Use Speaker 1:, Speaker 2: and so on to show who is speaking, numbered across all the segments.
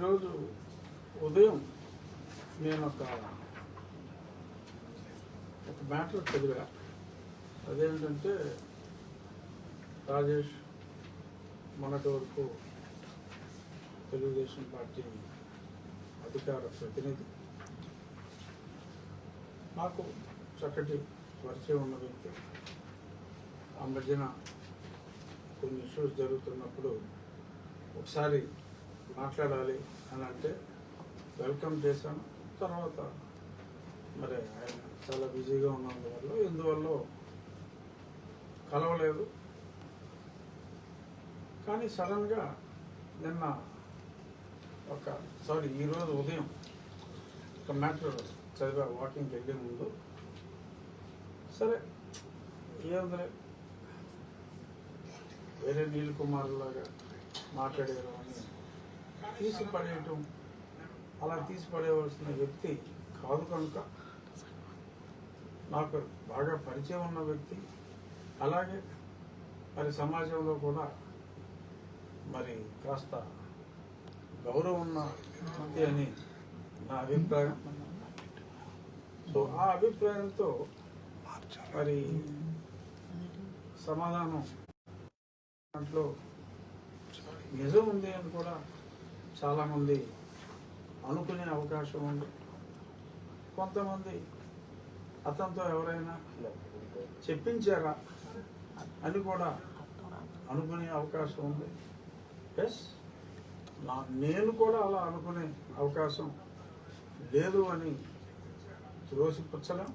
Speaker 1: ఈరోజు ఉదయం నేను ఒక మ్యాటర్ చదివా. అదేంటంటే రాజేష్ మొన్నటి వరకు తెలుగుదేశం పార్టీ అధికార ప్రతినిధి, నాకు చక్కటి పరిచయం ఉన్న వ్యక్తి. ఆ మధ్యన కొన్ని ఇష్యూస్ జరుగుతున్నప్పుడు ఒకసారి మాట్లాడాలి అని అంటే వెల్కమ్ చేశాను. తర్వాత మరి ఆయన చాలా బిజీగా ఉన్నందువల్ల ఎందువల్ల కలవలేదు. కానీ సడన్గా నిన్న ఈరోజు ఉదయం ఒక మ్యాటర్ చదివా వాకింగ్కి వెళ్ళే ముందు. సరే ఏముందిలే, వేరే నీల్ కుమార్ లాగా మాట్లాడారు అని తీసి పడేయటం, అలా తీసి పడేయవలసిన వ్యక్తి కాదు కనుక నాకు బాగా పరిచయం ఉన్న వ్యక్తి, అలాగే మరి సమాజంలో కూడా మరి కాస్త గౌరవం ఉన్న వ్యక్తి అని నా అభిప్రాయం. సో ఆ అభిప్రాయంతో మరి సమాధానం దాంట్లో నిజం ఉంది అని కూడా చాలామంది అనుకునే అవకాశం ఉంది. కొంతమంది అతనితో ఎవరైనా చెప్పించారా అని కూడా అనుకునే అవకాశం ఉంది. ఎస్, నేను కూడా అలా అనుకునే అవకాశం లేదు అని త్రోసిపుచ్చలేం.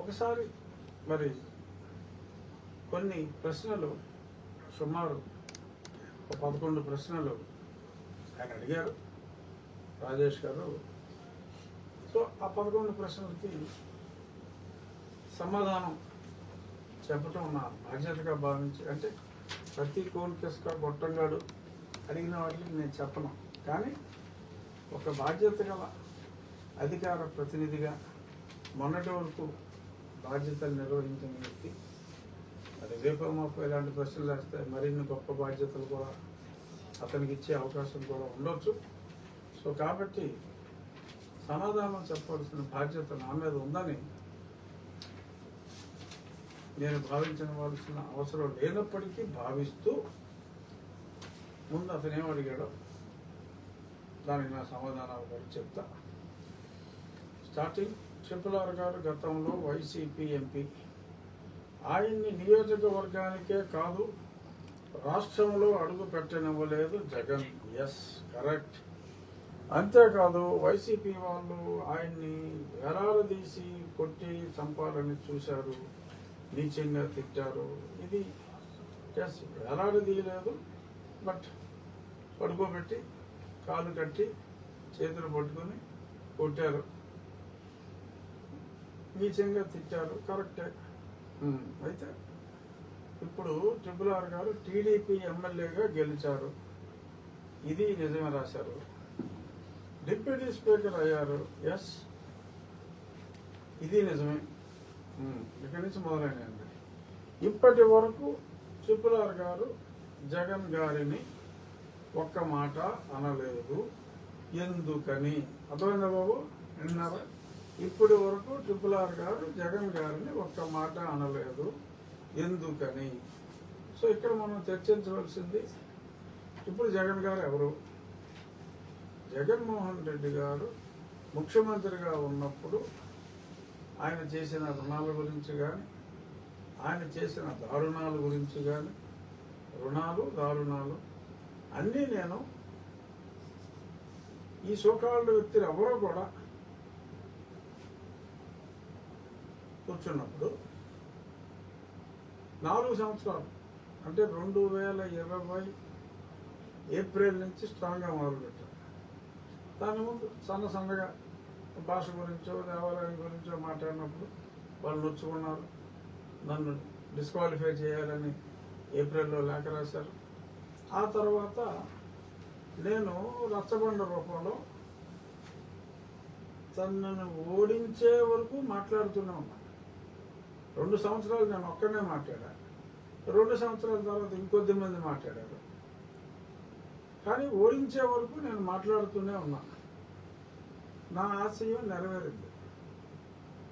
Speaker 1: ఒకసారి మరి కొన్ని ప్రశ్నలు, సుమారు 11 ప్రశ్నలు ఆయన అడిగారు రాజేష్ గారు. సో ఆ 11 ప్రశ్నలకి సమాధానం చెప్పటం నా బాధ్యతగా భావించి, అంటే ప్రతి కోన్కెస్గా గొట్టంగాడు అడిగిన వాటికి నేను చెప్పను, కానీ ఒక బాధ్యత గల అధికార ప్రతినిధిగా మొన్నటి వరకు బాధ్యతలు నిర్వహించిన వ్యక్తి మరి రేపు మాకు ఇలాంటి ప్రశ్నలు వేస్తే మరిన్ని గొప్ప బాధ్యతలు కూడా అతనికి ఇచ్చే అవకాశం కూడా ఉండొచ్చు. సో కాబట్టి సమాధానం చెప్పవలసిన బాధ్యత నా మీద ఉందని నేను భావించవలసిన అవసరం లేనప్పటికీ భావిస్తూ ముందు అతను ఏమడిగాడో దానికి నా సమాధానాలు కూడా చెప్తా. స్టార్టింగ్, ట్రిపుల్ గారు గతంలో వైసీపీ ఎంపీ, ఆయన్ని నియోజకవర్గానికే కాదు రాష్ట్రంలో అడుగు పెట్టనివ్వలేదు జగన్. Yes, correct. అంతేకాదు వైసీపీ వాళ్ళు ఆయన్ని వేలాడదీసి కొట్టి చంపాలని చూశారు, నీచంగా తిట్టారు. ఇది ఎస్, వేలాడదీయలేదు, బట్ పడుకోబెట్టి కాలు కట్టి చేతులు పట్టుకొని కొట్టారు, నీచంగా తిట్టారు, కరెక్టే. అయితే ఇప్పుడు ట్రిపుల్ గారు టీడీపీ ఎమ్మెల్యేగా గెలిచారు, ఇది నిజమే రాశారు. డిప్యూటీ స్పీకర్ అయ్యారు, ఎస్, ఇది నిజమే. ఇక్కడి నుంచి మొదలైనండి. ఇప్పటి వరకు ట్రిపుల్ గారు జగన్ గారిని ఒక్క మాట అనలేదు, ఎందుకని? అర్థమైందా బాబు? విన్నారా? ఇప్పటి వరకు ట్రిపుల్ గారు జగన్ గారిని ఒక్క మాట అనలేదు, ఎందుకని? సో ఇక్కడ మనం చర్చించవలసింది, ఇప్పుడు జగన్ గారు ఎవరు? జగన్మోహన్ రెడ్డి గారు ముఖ్యమంత్రిగా ఉన్నప్పుడు ఆయన చేసిన రుణాల గురించి కానీ, ఆయన చేసిన దారుణాల గురించి కానీ, దారుణాలు అన్నీ నేను ఈ సోకాల్డ్ వ్యక్తులు ఎవరో కూడా కూర్చున్నప్పుడు 4 సంవత్సరాలు, అంటే 2020 ఏప్రిల్ నుంచి స్ట్రాంగ్గా మొదలుపెట్టారు. దాని ముందు సన్నగా భాష గురించో దేవాలయం గురించో మాట్లాడినప్పుడు వాళ్ళు నొచ్చుకున్నారు, నన్ను డిస్క్వాలిఫై చేయాలని ఏప్రిల్లో లేఖ రాశారు. ఆ తర్వాత నేను రచ్చబండ రూపంలో తనను ఓడించే వరకు మాట్లాడుతూనే ఉన్నాను. 2 సంవత్సరాలు నేను ఒక్కనే మాట్లాడాను, 2 సంవత్సరాల తర్వాత ఇంకొద్ది మంది మాట్లాడారు. కానీ ఓడించే వరకు నేను మాట్లాడుతూనే ఉన్నాను. నా ఆశయం నెరవేరింది.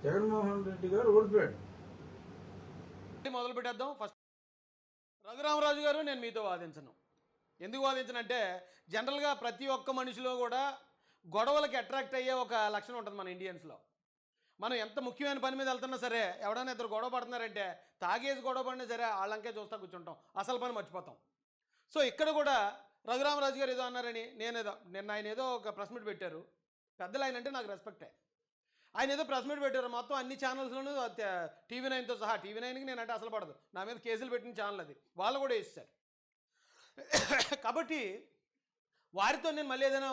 Speaker 1: జగన్మోహన్ రెడ్డి గారు ఓడిపోయాడు.
Speaker 2: మొదలు పెట్టేద్దాం. ఫస్ట్ రఘురామరాజు గారు, నేను మీతో వాదించను. ఎందుకు వాదించనంటే, జనరల్గా ప్రతి ఒక్క మనిషిలో కూడా గొడవలకి అట్రాక్ట్ అయ్యే ఒక లక్షణం ఉంటుంది మన ఇండియన్స్లో. మనం ఎంత ముఖ్యమైన పని మీద వెళ్తున్నా సరే, ఎవడైనా ఇద్దరు గొడవ పడుతున్నారంటే తాగేసి గొడవ పడినా సరే వాళ్ళంకే చూస్తా కూర్చుంటాం, అసలు పని మర్చిపోతాం. సో ఇక్కడ కూడా రఘురామరాజు గారు ఏదో అన్నారని నిన్న ఆయన ఏదో ఒక ప్రెస్ మీట్ పెట్టారు. పెద్దలు ఆయన అంటే నాకు రెస్పెక్టే. ఆయన ఏదో ప్రెస్ మీట్ పెట్టారు, మొత్తం అన్ని ఛానల్స్లోనూ TV9తో సహా. TV9కి నేనంటే అసలు పడదు, నా మీద కేసులు పెట్టిన ఛానల్ అది, వాళ్ళు కూడా వేస్తారు. కాబట్టి వారితో నేను మళ్ళీ ఏదైనా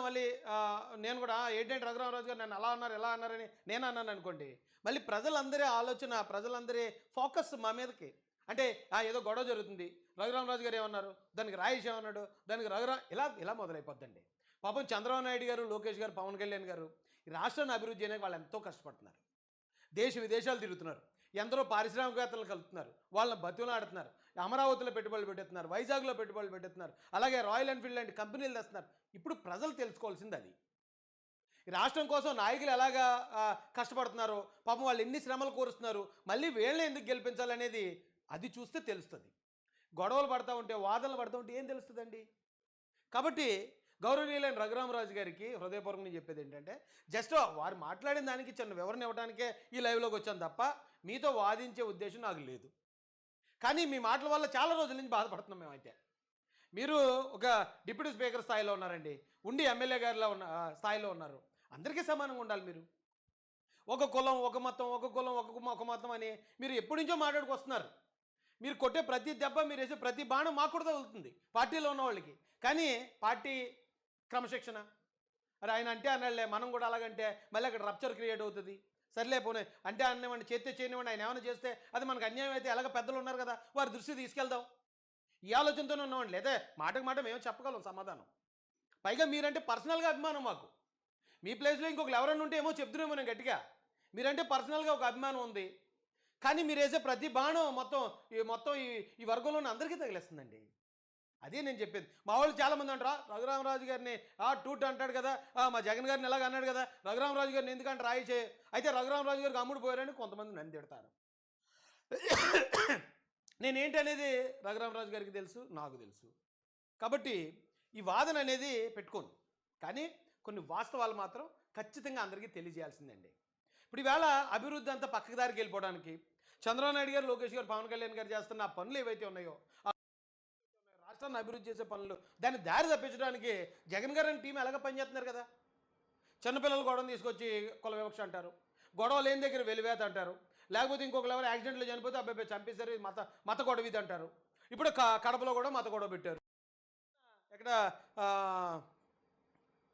Speaker 2: నేను కూడా ఏంటంటే రఘురామరాజు గారు నన్ను అలా అన్నారు ఎలా అన్నారని నేను అన్నాను అనుకోండి, మళ్ళీ ప్రజలందరి ఆలోచన, ప్రజలందరి ఫోకస్ మా మీదకి. అంటే ఏదో గొడవ జరుగుతుంది, రఘురామరాజు గారు ఏమన్నారు, దానికి రాయేష్ ఏమన్నాడు, దానికి ఇలా మొదలైపోద్దండి. పాపం చంద్రబాబు నాయుడు గారు, లోకేష్ గారు, పవన్ కళ్యాణ్ గారు ఈ రాష్ట్రాన్ని అభివృద్ధి చేయడానికి వాళ్ళు ఎంతో కష్టపడుతున్నారు. దేశ విదేశాలు తిరుగుతున్నారు, ఎందరో పారిశ్రామికవేత్తలు కలుపుతున్నారు, వాళ్ళని బతులాడుతున్నారు, అమరావతిలో పెట్టుబడులు పెట్టేస్తున్నారు, వైజాగ్లో పెట్టుబడులు పెట్టేస్తున్నారు, అలాగే రాయల్ ఎన్ఫీల్డ్ లాంటి కంపెనీలు తెస్తున్నారు. ఇప్పుడు ప్రజలు తెలుసుకోవాల్సింది అది. ఈ రాష్ట్రం కోసం నాయకులు ఎలాగా కష్టపడుతున్నారో, పాపం వాళ్ళు ఎన్ని శ్రమలు కోరుస్తున్నారు, మళ్ళీ వీళ్ళని ఎందుకు గెలిపించాలనేది అది చూస్తే తెలుస్తుంది. గొడవలు పడతా ఉంటే, వాదనలు పడతా ఉంటే ఏం తెలుస్తుందండి? కాబట్టి గౌరవనీయులైన రఘురామరాజు గారికి హృదయపూర్వకంగా చెప్పేది ఏంటంటే, జస్ట్ వారు మాట్లాడిన దానికి చిన్న వివరణ ఇవ్వడానికే ఈ లైవ్లోకి వచ్చాను తప్ప మీతో వాదించే ఉద్దేశం నాకు లేదు. కానీ మీ మాటల వల్ల చాలా రోజుల నుంచి బాధపడుతున్నాం మేమైతే. మీరు ఒక డిప్యూటీ స్పీకర్ స్థాయిలో ఉన్నారండి, ఉండి ఎమ్మెల్యే గారిలో స్థాయిలో ఉన్నారు. అందరికీ సమానంగా ఉండాలి. మీరు ఒక కులం ఒక మతం, ఒక కులం ఒక మతం అని మీరు ఎప్పటి నుంచో మాట్లాడుకొస్తున్నారు. మీరు కొట్టే ప్రతి దెబ్బ, మీరు వేసే ప్రతి బాణం మాకు కూడా తగులుతుంది పార్టీలో ఉన్న వాళ్ళకి. కానీ పార్టీ క్రమశిక్షణ, అరే ఆయన అంటే అన్నాడులే, మనం కూడా అలాగంటే మళ్ళీ అక్కడ రప్చర్ క్రియేట్ అవుతుంది. సర్లే పోనీ అంటే అన్నవాడిని చేస్తే చేయనివ్వండి, ఆయన ఏమైనా చేస్తే అది మనకు అన్యాయం అయితే ఎలాగ పెద్దలు ఉన్నారు కదా వారి దృష్టి తీసుకెళ్దాం, ఈ ఆలోచనతోనే ఉన్నామండి. లేదా మాటకు మాట మేము చెప్పగలం సమాధానం. పైగా మీరంటే పర్సనల్గా అభిమానం మాకు. మీ ప్లేస్లో ఇంకొకరు ఎవరైనా ఉంటే ఏమో చెప్తున్నామో నేను గట్టిగా, మీరంటే పర్సనల్గా ఒక అభిమానం ఉంది. కానీ మీరు వేసే ప్రతి బాణం మొత్తం ఈ వర్గంలోనే అందరికీ తగిలేస్తుందండి. అదే నేను చెప్పేది. మా వాళ్ళు చాలామంది అంటారా, రఘురామరాజు గారిని టూట్ అంటాడు కదా, మా జగన్ గారిని ఎలాగ అన్నాడు కదా, రఘురామరాజు గారిని ఎందుకంటే రాయిచే, అయితే రఘురామరాజు గారికి అమ్ముడు పోయారని కొంతమంది నన్ను తిడతారు. నేనేంటి అనేది రఘురామరాజు గారికి తెలుసు, నాకు తెలుసు. కాబట్టి ఈ వాదన అనేది పెట్టుకోను, కానీ కొన్ని వాస్తవాలు మాత్రం ఖచ్చితంగా అందరికీ తెలియజేయాల్సిందండి. ఇప్పుడు ఈవేళ అభివృద్ధి అంతా పక్కకి దారికి వెళ్ళిపోవడానికి చంద్రబాబు నాయుడు గారు, లోకేష్ గారు, పవన్ కళ్యాణ్ గారు చేస్తున్న పనులు ఏవైతే ఉన్నాయో, రాష్ట్రాన్ని అభివృద్ధి చేసే పనులు, దాన్ని దారి తప్పించడానికి జగన్ గారు అని టీం ఎలాగ పనిచేస్తున్నారు కదా. చిన్నపిల్లలు గొడవను తీసుకొచ్చి కుల వివక్ష అంటారు, గొడవ లేని దగ్గర వెలివేత అంటారు, లేకపోతే ఇంకొకరు ఎవరు యాక్సిడెంట్లో చనిపోతే అబ్బాయి చంపేశారు మత గొడవ ఇది అంటారు. ఇప్పుడు కడపలో కూడా మత గొడవ పెట్టారు. ఇక్కడ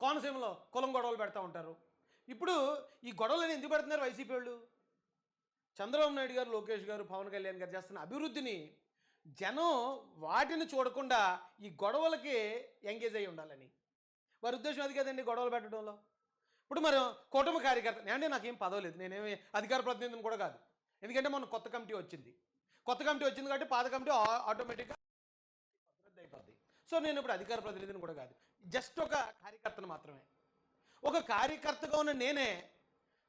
Speaker 2: కోనసీమలో కులం గొడవలు పెడతా ఉంటారు. ఇప్పుడు ఈ గొడవలను ఎందుకు పెడుతున్నారు వైసీపీ వాళ్ళు? చంద్రబాబు నాయుడు గారు, లోకేష్ గారు, పవన్ కళ్యాణ్ గారు చేస్తున్న అభివృద్ధిని జనం వాటిని చూడకుండా ఈ గొడవలకి ఎంగేజ్ అయ్యి ఉండాలని వారి ఉద్దేశం అది కదండి, గొడవలు పెట్టడంలో. ఇప్పుడు మరి కుటుంబ కార్యకర్త అంటే నాకేం పదవలేదు, నేనేమి అధికార ప్రతినిధిని కూడా కాదు. ఎందుకంటే మన కొత్త కమిటీ వచ్చింది కాబట్టి పాత కమిటీ ఆటోమేటిక్గా అయిపోద్ది. సో నేను ఇప్పుడు అధికార ప్రతినిధిని కూడా కాదు, జస్ట్ ఒక కార్యకర్తను మాత్రమే. ఒక కార్యకర్తగా ఉన్న నేనే,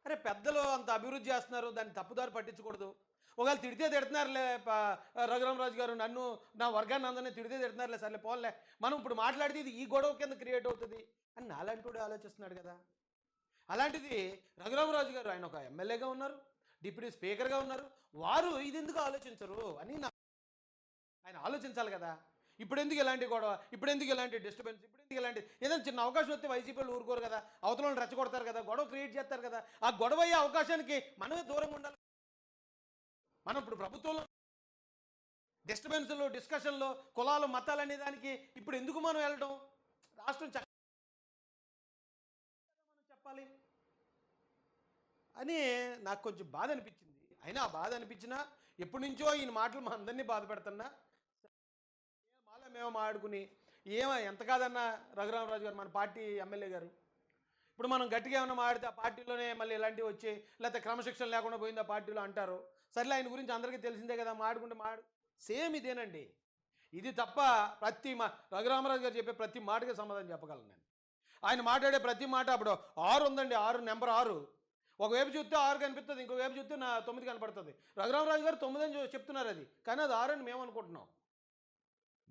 Speaker 2: అరే పెద్దలు అంత అభివృద్ధి చేస్తున్నారు, దాన్ని తప్పుదారి పట్టించకూడదు. ఒకవేళ తిడితే తిడుతున్నారులే రఘురామరాజు గారు, నన్ను నా వర్గాన్ని అందరినీ తిడితే తిడుతున్నారులే, సర్లే పోలే, మనం ఇప్పుడు మాట్లాడితే ఇది ఈ గొడవ కింద క్రియేట్ అవుతుంది అని నాలాంటి కూడా ఆలోచిస్తున్నాడు కదా. అలాంటిది రఘురామరాజు గారు, ఆయన ఒక ఎమ్మెల్యేగా ఉన్నారు, డిప్యూటీ స్పీకర్గా ఉన్నారు, వారు ఇది ఎందుకు ఆలోచించరు అని ఆయన ఆలోచించాలి కదా. ఇప్పుడు ఎందుకు ఇలాంటి గొడవ, ఇప్పుడు ఎందుకు ఇలాంటి డిస్టర్బెన్స్, ఇప్పుడు ఎందుకు ఇలాంటి ఏదైనా చిన్న అవకాశం వస్తే వైసీపీలు ఊరుకోరు కదా, అవతలను రెచ్చగొడతారు కదా, గొడవ క్రియేట్ చేస్తారు కదా. ఆ గొడవ అయ్యే అవకాశానికి మనమే దూరంగా ఉండాలి. మనం ఇప్పుడు ప్రభుత్వంలో డిస్టర్బెన్స్లో, డిస్కషన్లో, కులాలు మతాలు అనే దానికి ఇప్పుడు ఎందుకు మనం వెళ్ళడం? రాష్ట్రం మనం చెప్పాలి అని నాకు కొంచెం బాధ అనిపించింది. అయినా ఆ బాధ అనిపించినా, ఎప్పటి నుంచో ఈయన మాటలు మా అందరినీ బాధ పెడుతున్నా, మేము మాట్లాడుకుని ఎంత కాదన్నా రఘురామరాజు గారు మన పార్టీ ఎమ్మెల్యే గారు, ఇప్పుడు మనం గట్టిగా ఏమైనా మాడితే ఆ పార్టీలోనే మళ్ళీ ఇలాంటివి వచ్చి, లేకపోతే క్రమశిక్షణ లేకుండా పోయింది ఆ పార్టీలో అంటారు. సర్లే ఆయన గురించి అందరికీ తెలిసిందే కదా, మాడుకుంటే సేమ్ ఇదేనండి. ఇది తప్ప ప్రతి రఘురామరాజు గారు చెప్పే ప్రతి మాటకి సమాధానం చెప్పగలను నేను. ఆయన మాట్లాడే ప్రతి మాట అప్పుడు 6 ఉందండి, 6 నెంబర్ 6 ఒకవైపు చూస్తే 6 కనిపిస్తుంది, ఇంకోవైపు చూస్తే 9 కనపడుతుంది. రఘురామరాజు గారు 9 అని చెప్తున్నారు అది, కానీ అది 6 అని మేము అనుకుంటున్నాం.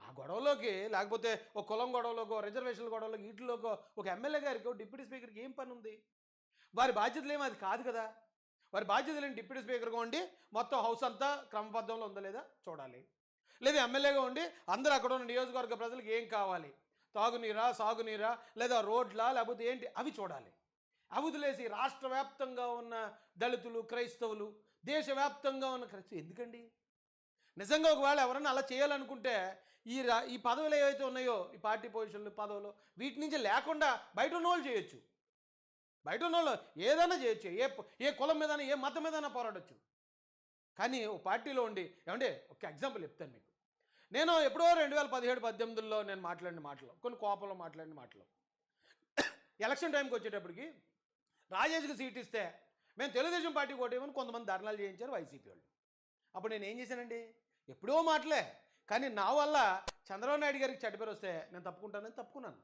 Speaker 2: మా గొడవలోకి లేకపోతే ఒక కులం గొడవలోకో రిజర్వేషన్ల గొడవలోకి వీటిలోకో ఒక ఎమ్మెల్యే గారికి డిప్యూటీ స్పీకర్కి ఏం పని ఉంది? వారి బాధ్యతలు ఏమో అది కాదు కదా. వారి బాధ్యతలు ఏంటి? డిప్యూటీ స్పీకర్గా ఉండి మొత్తం హౌస్ అంతా క్రమబద్ధంలో ఉందా లేదా చూడాలి, లేదా ఎమ్మెల్యేగా ఉండి అందరూ అక్కడ ఉన్న నియోజకవర్గ ప్రజలకు ఏం కావాలి, తాగునీరా సాగునీరా లేదా రోడ్లా లేకపోతే ఏంటి అవి చూడాలి. అవి వదిలేసి రాష్ట్ర వ్యాప్తంగా ఉన్న దళితులు క్రైస్తవులు దేశవ్యాప్తంగా ఉన్న క్రైస్తవులు ఎందుకండి? నిజంగా ఒకవేళ ఎవరైనా అలా చేయాలనుకుంటే ఈ పదవులు ఏవైతే ఉన్నాయో ఈ పార్టీ పొజిషన్లు పదవులు వీటి నుంచి లేకుండా బయట ఉన్న వాళ్ళు చేయొచ్చు. బయట ఉన్న వాళ్ళు ఏదైనా చేయొచ్చు, ఏ కులం మీదైనా ఏ మతం మీదైనా పోరాడొచ్చు. కానీ ఓ పార్టీలో ఉండి ఏమంటే ఒక ఎగ్జాంపుల్ చెప్తాను మీకు. నేను ఎప్పుడో 2017-18లో నేను మాట్లాడిన మాటలు, కొన్ని కోపంలో మాట్లాడిన మాటలు, ఎలక్షన్ టైంకి వచ్చేటప్పటికి రాజేష్కి సీట్ ఇస్తే మేము తెలుగుదేశం పార్టీకి ఓటేమని కొంతమంది ధర్నాలు చేయించారు వైసీపీ వాళ్ళు. అప్పుడు నేను ఏం చేశానండి? ఎప్పుడో మాటలే, కానీ నా వల్ల చంద్రబాబు నాయుడు గారికి చెడ్డ పేరు వస్తే నేను తప్పుకుంటానని తప్పుకున్నాను.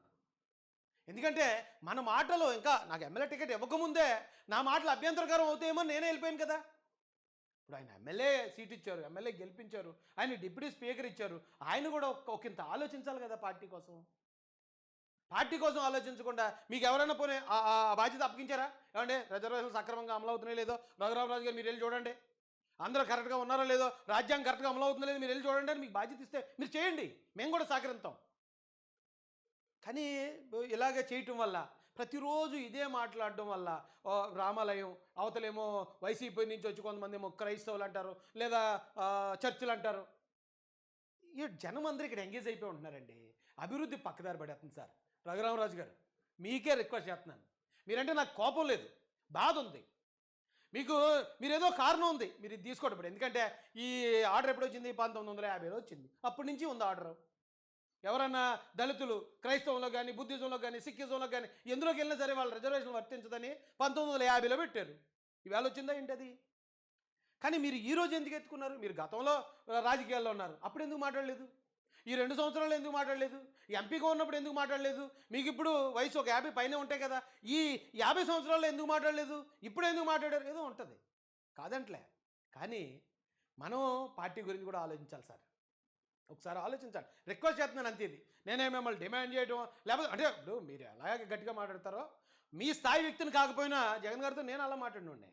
Speaker 2: ఎందుకంటే మన మాటలు ఇంకా నాకు ఎమ్మెల్యే టికెట్ ఇవ్వకముందే నా మాటలు అభ్యంతరకరం అవుతాయేమో నేనే వెళ్ళిపోయాను కదా. ఇప్పుడు ఆయన ఎమ్మెల్యే సీట్ ఇచ్చారు, ఎమ్మెల్యే గెలిపించారు, ఆయన డిప్యూటీ స్పీకర్ ఇచ్చారు, ఆయన కూడా ఒకంత ఆలోచించాలి కదా పార్టీ కోసం. పార్టీ కోసం ఆలోచించకుండా మీకు ఎవరైనా పోనీ ఆ బాధ్యత అప్పగించారా? ఏమంటే రిజర్వేషన్లు సక్రమంగా అమలు అవుతున్నాయో లేదో రఘురామరాజు గారు మీరు వెళ్ళి చూడండి, అందరూ కరెక్ట్గా ఉన్నారో లేదో, రాజ్యాంగం కరెక్ట్గా అమలు అవుతుందో లేదో మీరు వెళ్ళి చూడండి అని మీకు బాధ్యత ఇస్తే మీరు చేయండి, మేము కూడా సహకరిస్తాం. కానీ ఇలాగే చేయటం వల్ల ప్రతిరోజు ఇదే మాట్లాడడం వల్ల రామాలయం అవతలేమో వైసీపీ నుంచి వచ్చి కొంతమంది ఏమో క్రైస్తవులు అంటారు, లేదా చర్చిలు అంటారు. ఈ జనం అందరూ ఇక్కడ ఎంగేజ్ అయిపోయి ఉంటున్నారండి. అభివృద్ధి పక్కదారి పడేస్తుంది సార్. రఘురామరాజు గారు మీకే రిక్వెస్ట్ చేస్తున్నాను, మీరంటే నాకు కోపం లేదు, బాధ ఉంది, మీరేదో కారణం ఉంది, మీరు ఇది తీసుకోండి. ఇప్పుడు ఎందుకంటే ఈ ఆర్డర్ ఎప్పుడు వచ్చింది? 1950లో వచ్చింది. అప్పటి నుంచి ఉంది ఆర్డర్. ఎవరన్నా దళితులు క్రైస్తవంలో కానీ బుద్ధిజంలో కానీ సిక్కిజంలో కానీ ఎందులోకి వెళ్ళినా సరే వాళ్ళు రిజర్వేషన్ వర్తించదని 1950లో పెట్టారు. ఈవేళ వచ్చిందా ఏంటి అది? కానీ మీరు ఈరోజు ఎందుకు ఎత్తుకున్నారు? మీరు గతంలో రాజకీయాల్లో ఉన్నారు, అప్పుడు ఎందుకు మాట్లాడలేదు? ఈ 2 సంవత్సరాలు ఎందుకు మాట్లాడలేదు? ఎంపీగా ఉన్నప్పుడు ఎందుకు మాట్లాడలేదు? మీకు ఇప్పుడు వయసు ఒక 50 పైనే ఉంటాయి కదా, ఈ 50 సంవత్సరాల్లో ఎందుకు మాట్లాడలేదు? ఇప్పుడు ఎందుకు మాట్లాడారు? ఏదో ఉంటుంది, కాదంట్లే. కానీ మనం పార్టీ గురించి కూడా ఆలోచించాలి సార్, ఒకసారి ఆలోచించాలి. రిక్వెస్ట్ చేస్తున్నాను అంతే. ఇది నేనే మిమ్మల్ని డిమాండ్ చేయడం లేకపోతే అంటే ఇప్పుడు మీరు అలాగే గట్టిగా మాట్లాడతారో మీ స్థాయి వ్యక్తిని కాకపోయినా జగన్ గారితో నేను అలా మాట్లాడినండి.